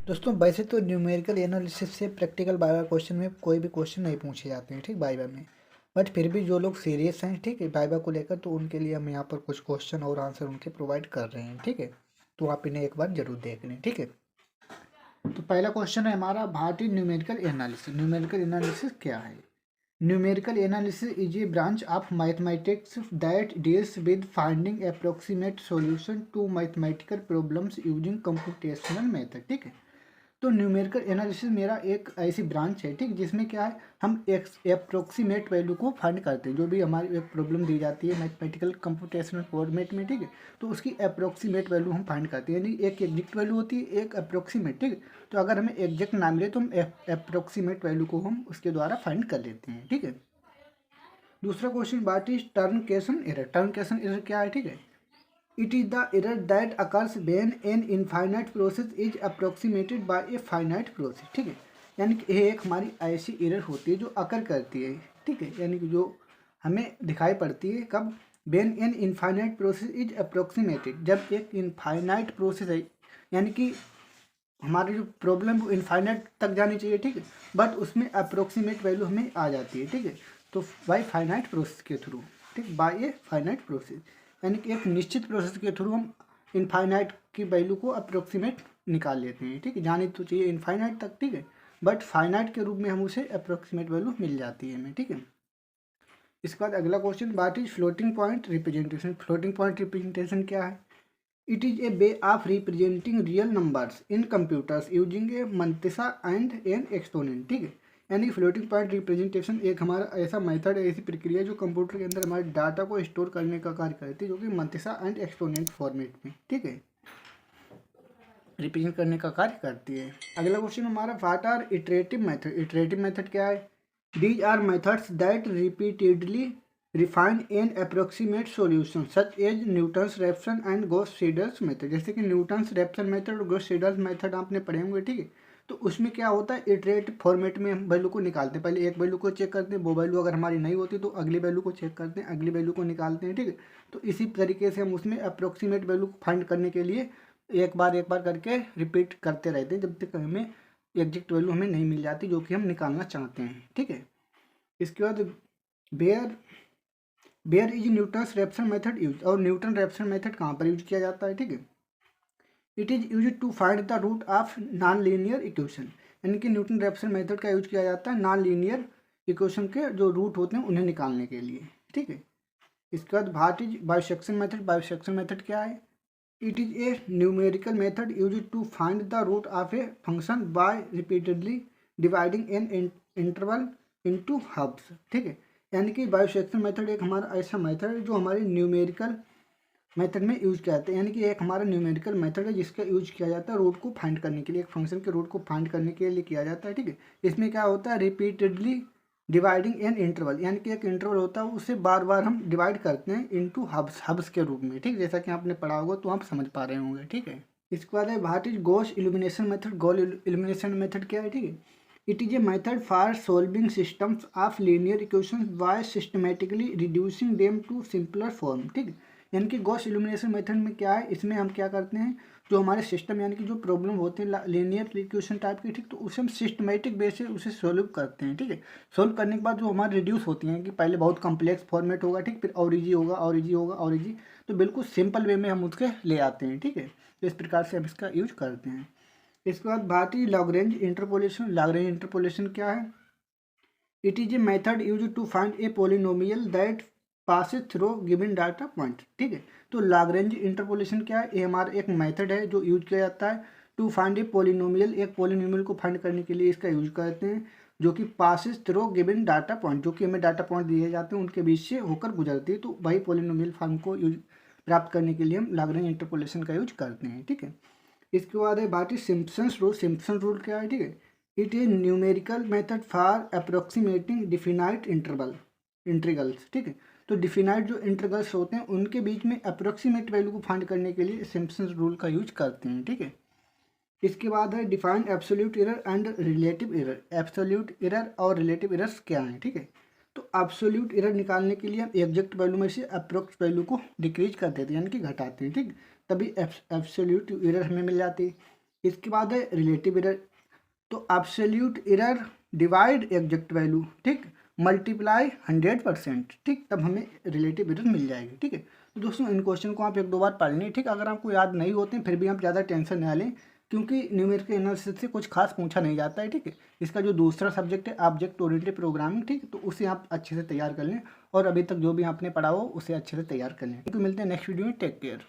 दोस्तों वैसे तो न्यूमेरिकल एनालिसिस से प्रैक्टिकल वाइवा क्वेश्चन में कोई भी क्वेश्चन नहीं पूछे जाते हैं, ठीक, वाइवा में। बट फिर भी जो लोग सीरियस हैं, ठीक है, वाइवा को लेकर, तो उनके लिए हम यहाँ पर कुछ क्वेश्चन और आंसर उनके प्रोवाइड कर रहे हैं, ठीक है। तो आप इन्हें एक बार जरूर देख लें, ठीक है। तो पहला क्वेश्चन है हमारा, भारतीय न्यूमेरिकल एनालिसिस। न्यूमेरिकल एनालिसिस क्या है? Numerical analysis is a branch of mathematics that deals with finding approximate solution to mathematical problems using computational method, ठीक है। तो न्यूमेरिकल एनालिसिस मेरा एक ऐसी ब्रांच है, ठीक, जिसमें क्या है, हम एक अप्रोक्सीमेट वैल्यू को फाइंड करते हैं। जो भी हमारी एक प्रॉब्लम दी जाती है मैथमेटिकल कंप्यूटेशनल फॉर्मेट में, ठीक है, तो उसकी अप्रोक्सीमेट वैल्यू हम फाइंड करते हैं। यानी एक एग्जैक्ट वैल्यू होती है, एक अप्रोक्सीमेट, ठीक है। तो अगर हमें एग्जैक्ट ना मिले तो हम अप्रोक्सीमेट वैल्यू को हम उसके द्वारा फाइंड कर लेते हैं, ठीक है। दूसरा question, what is truncation error? Truncation error क्या है, ठीक है। It is the error that occurs when an infinite process is approximated by a finite process, ठीक है। यानी कि ये एक हमारी ऐसी एरर होती है जो अकर करती है, ठीक है, यानी कि जो हमें दिखाई पड़ती है कब, when an infinite process is approximated, जब एक इनफाइनाइट प्रोसेस है, यानी कि हमारी जो प्रॉब्लम वो इनफाइनाइट तक जानी चाहिए, ठीक है, बट उसमें अप्रोक्सीमेट वैल्यू हमें आ जाती है, ठीक है। तो बाय फाइनाइट प्रोसेस के थ्रू, ठीक, बाय ए फाइनाइट प्रोसेस, यानी कि एक निश्चित प्रोसेस के थ्रू हम इनफाइनाइट की वैल्यू को अप्रोक्सीमेट निकाल लेते हैं, ठीक है। जानी तो चाहिए इनफाइनाइट तक, ठीक है, बट फाइनाइट के रूप में हम उसे अप्रोक्सीमेट वैल्यू मिल जाती है हमें, ठीक है। इसके बाद अगला question, what is floating point representation? Floating point representation क्या है? It is a way of representing real numbers in computers using a मंतिसा and an exponent, ठीक है। यानी फ्लोटिंग पॉइंट रिप्रेजेंटेशन एक हमारा ऐसा मेथड है, ऐसी प्रक्रिया है जो कंप्यूटर के अंदर हमारे डाटा को स्टोर करने का कार्य करती है, जो कि मंतिसा एंड एक्सपोनेंट फॉर्मेट में, ठीक है, रिप्रेजेंट करने का कार्य करती है। अगला क्वेश्चन हमारा, what are iterative method? Iterative method क्या है? These are methods that repeatedly refine an approximate solution such as Newton's Raphson and Gauss Seidel's method. जैसे कि न्यूटन्स रेफसन मेथड और गॉस सीडल्स मेथड आपने पढ़े होंगे, ठीक है। तो उसमें क्या होता है, इटरेटिव फॉर्मेट में हम वैल्यू को निकालते हैं। पहले एक वैल्यू को चेक करते हैं, वो वैल्यू अगर हमारी नहीं होती तो अगली वैल्यू को चेक करते हैं, अगली वैल्यू को निकालते हैं, ठीक है। तो इसी तरीके से हम उसमें अप्रोक्सीमेट वैल्यू को फाइंड करने के लिए एक बार करके रिपीट करते रहते हैं, जब तक हमें एग्जैक्ट वैल्यू हमें नहीं मिल जाती जो कि हम निकालना चाहते हैं, ठीक है। इसके बाद where is Newton's Raphson method use, और न्यूटन रेफसन मेथड कहाँ पर यूज किया जाता है, ठीक है। It is use to find the root of non linear equation, यानी कि न्यूटन रेफसन मेथड का यूज किया जाता है नॉन लीनियर इक्वेशन के जो रूट होते हैं उन्हें निकालने के लिए, ठीक है। इसके बाद what is bisection method? Bisection method क्या है? It is a numerical method use to find the root of a function by repeatedly dividing an interval into halves, ठीक है। यानी कि बाइसेक्शन मेथड एक हमारा ऐसा मेथड है जो हमारे न्यूमेरिकल मेथड में यूज किया जाता है, यानी कि एक हमारा न्यूमेरिकल मेथड है जिसका यूज किया जाता है रूट को फाइंड करने के लिए, एक फंक्शन के रूट को फाइंड करने के लिए किया जाता है, ठीक है। इसमें क्या होता है, रिपीटेडली डिवाइडिंग एन इंटरवल, यानी कि एक इंटरवल होता है उसे बार बार हम डिवाइड करते हैं इनटू हब्स, हब्स के रूप में, ठीक, जैसा कि आपने पढ़ा होगा तो आप समझ पा रहे होंगे, ठीक है। इसके बाद है what is Gauss elimination method? Gauss elimination method क्या है, ठीक है। It is a method for solving systems of linear equations by systematically reducing them to simpler form, ठीक है। यानी कि गॉस इल्यूमिनेशन मेथड में क्या है, इसमें हम क्या करते हैं, जो हमारे सिस्टम यानी कि जो प्रॉब्लम होते हैं लीनियर इक्वेशन टाइप की, ठीक, तो उसे हम सिस्टमेटिक वे से उसे सोल्व करते हैं, ठीक है। सोल्व करने के बाद जो हमारे रिड्यूस होती हैं कि पहले बहुत कॉम्प्लेक्स फॉर्मेट होगा, ठीक, फिर और इजी होगा और इजी होगा और इजी, तो बिल्कुल सिंपल वे में हम उसके ले आते हैं, ठीक है। तो इस प्रकार से हम इसका यूज करते हैं। इसके बाद बात ही लैग्रेंज इंटरपोलेशन। लैग्रेंज इंटरपोलेशन क्या है? It is a method use to find a polynomial that passes through given data point, ठीक है। तो लैग्रेंज इंटरपोलेशन क्या है? ये हमारा एक मेथड है जो यूज किया जाता है टू फाइंड ए पोलिनोमियल, एक पोलिनोमियल को फाइंड करने के लिए इसका यूज करते हैं, जो कि passes through given data point, जो कि हमें डाटा पॉइंट दिए जाते हैं उनके बीच से होकर गुजरती है, तो वही पोलिनोमियल फॉर्म को यूज प्राप्त करने के लिए हम लैग्रेंज इंटरपोलेशन का यूज करते हैं, ठीक है। इसके बाद है बात सिम्पसन्स रूल। सिम्पसन रूल क्या है, ठीक है। It is numerical method for approximating definite integrals, ठीक है। तो डिफिनाइट जो इंटीग्रल्स होते हैं उनके बीच में अप्रोक्सीमेट वैल्यू को फाइंड करने के लिए सिम्पसन्स रूल का यूज करते हैं, ठीक है। इसके बाद है define absolute error and relative error. Absolute error और रिलेटिव एरर्स क्या हैं, ठीक है। तो एब्सोल्यूट एरर निकालने के लिए हम एग्जैक्ट वैल्यू में से अप्रोक्स वैल्यू को डिक्रीज कर देते हैं, यानी कि घटाते हैं, ठीक, तभी एब्सोल्यूट एरर हमें मिल जाती है। इसके बाद है रिलेटिव एरर, तो absolute error divide exact value, ठीक, मल्टीप्लाई 100%, ठीक, तब हमें रिलेटिव एरर मिल जाएगी। ठीक है, तो दोस्तों इन क्वेश्चन को आप 1-2 बार पढ़ लें। ठीक, अगर आपको याद नहीं होते हैं फिर भी आप ज़्यादा टेंशन ना लें, क्योंकि न्यूमेरिकल एनालिसिस से कुछ खास पूछा नहीं जाता है। ठीक है, इसका जो दूसरा सब्जेक्ट है ऑब्जेक्ट ओरिएंटेड प्रोग्रामिंग, ठीक, तो उसे आप अच्छे से तैयार कर लें और अभी तक जो भी आपने पढ़ा हो उसे अच्छे से तैयार कर लें। तो मिलते हैं नेक्स्ट वीडियो में, टेक केयर।